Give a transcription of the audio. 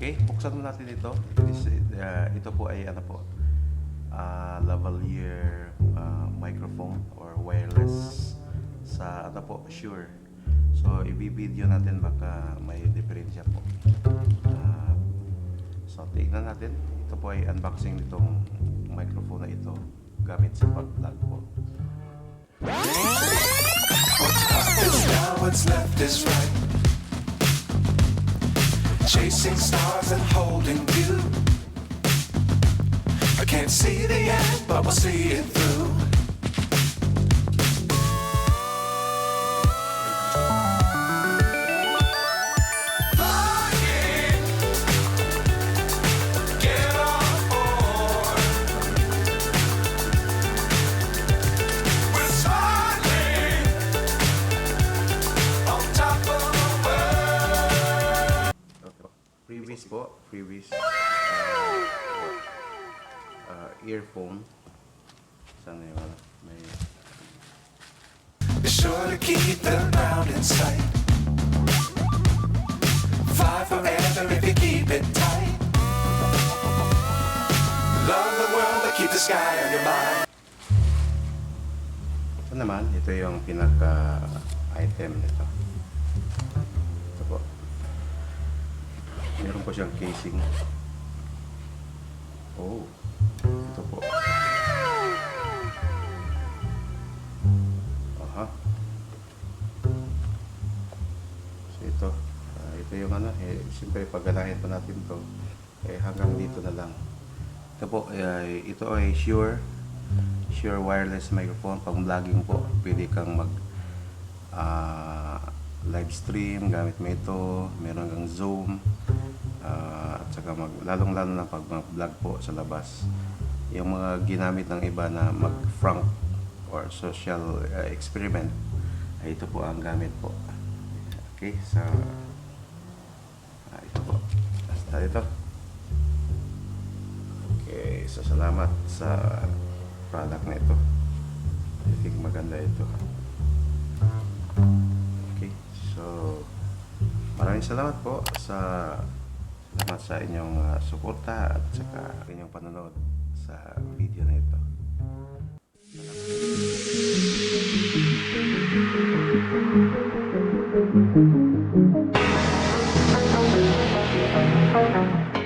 Okay, buksan mo natin ito. Ito po ay ano po, lavalier microphone or wireless sa ano po, Shure. So i-video natin baka may diferensya po. So tingnan natin. Ito po ay unboxing nitong microphone na ito gamit sa pag-vlog po. What's left is right. Chasing stars and holding you. I can't see the end, but we'll see it through. Flying, get on board. We're smiling on top of the world. Previous po, earphone. Sana yung ano, may Be sure to keep the ground in sight. Fly forever if you keep it tight. Love the world but keep the sky on your mind. ito naman, ito yung pinaka-item nito. Ito po. Meron po siyang casing. Oh, ito po. Aha. So ito yung ano, siyempre pagganahin pa natin to. Hanggang dito na lang. Ito po, ito ay Shure wireless microphone. Pang vlogging po, pwede kang mag live stream gamit mo ito. Meron kang Zoom. At saka lalong-lalo na pag mag-vlog po sa labas. Yung mga ginamit ng iba na mag-prank or social experiment, ay ito po ang gamit po. Okay, so ito po. Basta ito. Okay, so salamat sa product na ito. I think maganda ito. Okay, so maraming salamat po sa inyong suporta at saka inyong panonood sa video na ito. Salamat.